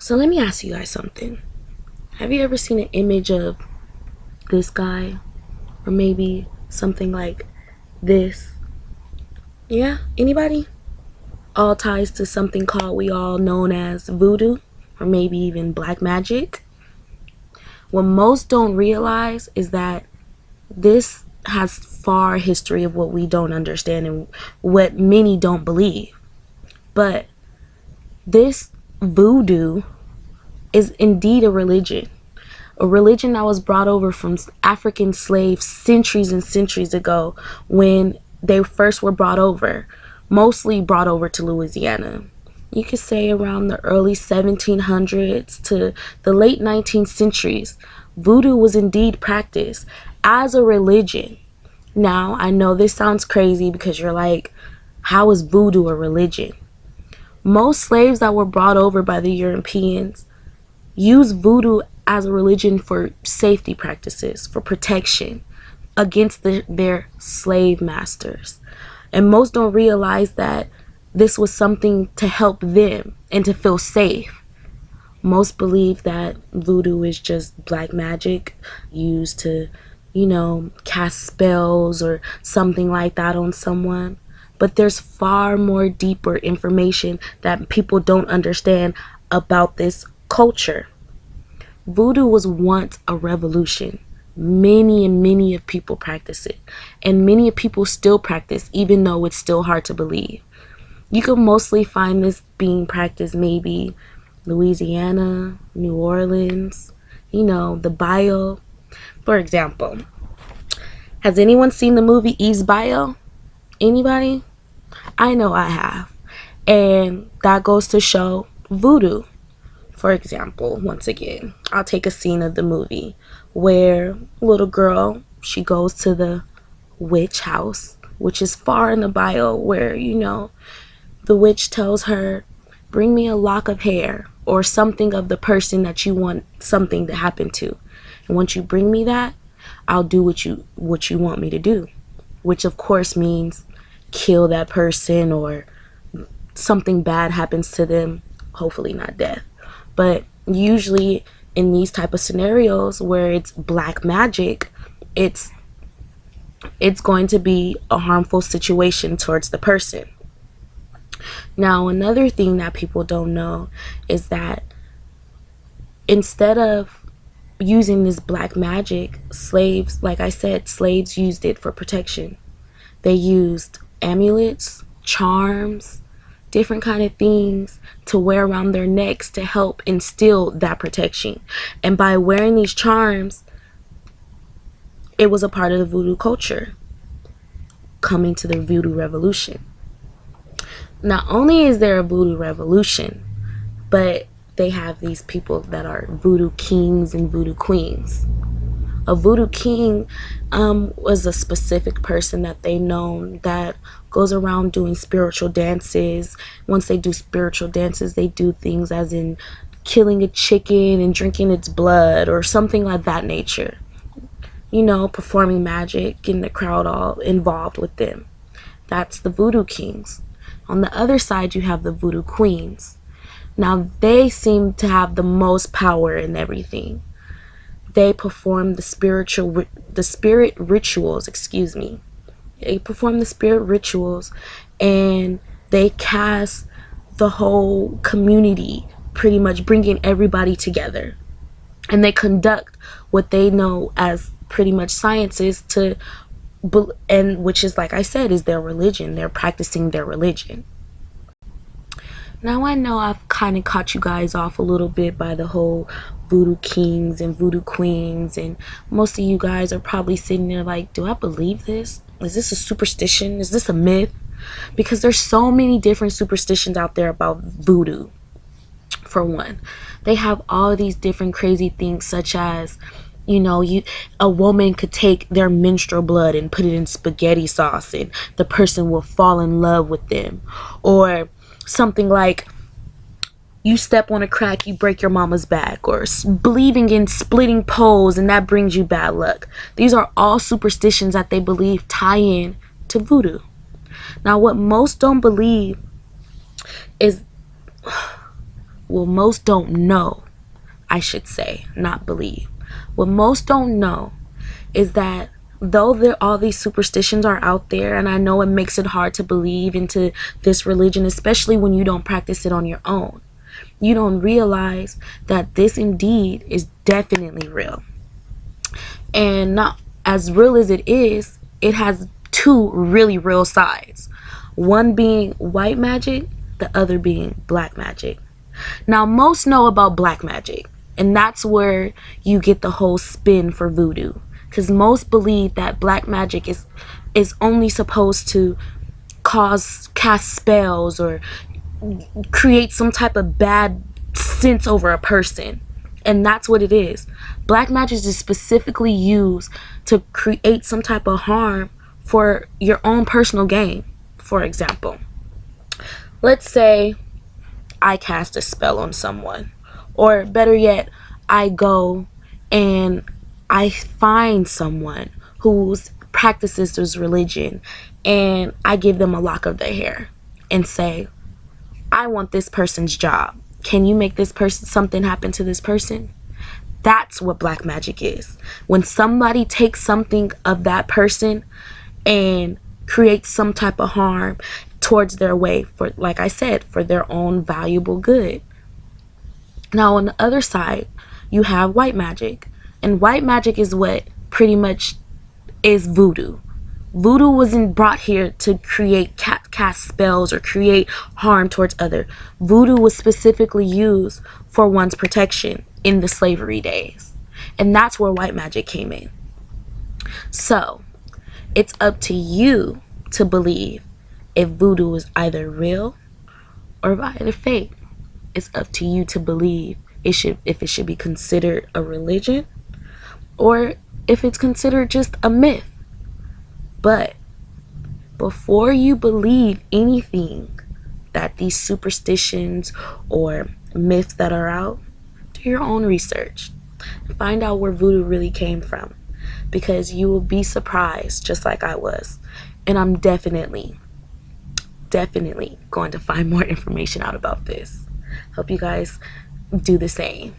So let me ask you guys something. Have you ever seen an image of this guy? Or maybe something like this? Yeah? Anybody? All ties to something called we all known as voodoo, or maybe even black magic. What most don't realize is that this has far history of what we don't understand and what many don't believe. But this voodoo is indeed a religion that was brought over from African slaves centuries and centuries ago when they first were brought over, mostly brought over to Louisiana. You could say around the early 1700s to the late 19th centuries, voodoo was indeed practiced as a religion. Now, I know this sounds crazy because you're like, how is voodoo a religion? Most slaves that were brought over by the Europeans used voodoo as a religion for safety practices, for protection against their slave masters. And most don't realize that this was something to help them and to feel safe. Most believe that voodoo is just black magic used to, cast spells or something like that on someone. But there's far more deeper information that people don't understand about this culture. Voodoo was once a revolution. Many and many of people practice it. And many of people still practice, even though it's still hard to believe. You can mostly find this being practiced maybe Louisiana, New Orleans, the Bayou. For example, has anyone seen the movie Eve's Bayou? Anybody? I know I have. And that goes to show voodoo. For example, once again, I'll take a scene of the movie where a little girl, she goes to the witch house, which is far in the Bayou, where, the witch tells her, bring me a lock of hair or something of the person that you want something to happen to. And once you bring me that, I'll do what you want me to do, which of course means kill that person or something bad happens to them, hopefully not death. But usually in these type of scenarios where it's black magic, it's going to be a harmful situation towards the person. Now, another thing that people don't know is that instead of using this black magic, slaves, like I said, slaves used it for protection. They used amulets, charms, different kind of things to wear around their necks to help instill that protection. And by wearing these charms, it was a part of the voodoo culture coming to the voodoo revolution. Not only is there a voodoo revolution, but they have these people that are voodoo kings and voodoo queens. A voodoo king was a specific person that they known that goes around doing spiritual dances. Once they do spiritual dances, they do things as in killing a chicken and drinking its blood or something like that nature. Performing magic, getting the crowd all involved with them. That's the voodoo kings. On the other side, you have the voodoo queens. Now, they seem to have the most power in everything. They perform the spirit rituals, They perform the spirit rituals and they cast the whole community, pretty much bringing everybody together. And they conduct what they know as pretty much sciences and which is, like I said, is their religion. They're practicing their religion. Now, I know I've kind of caught you guys off a little bit by the whole voodoo kings and voodoo queens, and most of you guys are probably sitting there like, do I believe this? Is this a superstition? Is this a myth? Because there's so many different superstitions out there about voodoo. For one, they have all these different crazy things, such as a woman could take their menstrual blood and put it in spaghetti sauce and the person will fall in love with them. Or something like you step on a crack, you break your mama's back, or believing in splitting poles and that brings you bad luck. These are all superstitions that they believe tie in to voodoo. Now, what most don't believe is Well, most don't know, I should say, not believe. What most don't know is that though all these superstitions are out there, and I know it makes it hard to believe into this religion, especially when you don't practice it on your own, you don't realize that this indeed is definitely real. And not as real as it has two really real sides. One being white magic, the other being black magic. Now, most know about black magic, and that's where you get the whole spin for voodoo. Because most believe that black magic is only supposed to cast spells or create some type of bad sense over a person. And that's what it is. Black magic is specifically used to create some type of harm for your own personal gain. For example, let's say I cast a spell on someone, or better yet, I go and I find someone who practices this religion, and I give them a lock of their hair and say, I want this person's job. Can you make this person something happen to this person? That's what black magic is. When somebody takes something of that person and creates some type of harm towards their way, for, like I said, for their own valuable good. Now, on the other side, you have white magic. And white magic is what pretty much is voodoo. Voodoo wasn't brought here to create cast spells or create harm towards others. Voodoo was specifically used for one's protection in the slavery days. And that's where white magic came in. So, it's up to you to believe if voodoo is either real or either fake. It's up to you to believe if it should be considered a religion or if it's considered just a myth. But before you believe anything that these superstitions or myths that are out, do your own research and find out where voodoo really came from, because you will be surprised just like I was. And I'm definitely going to find more information out about this. Hope you guys do the same.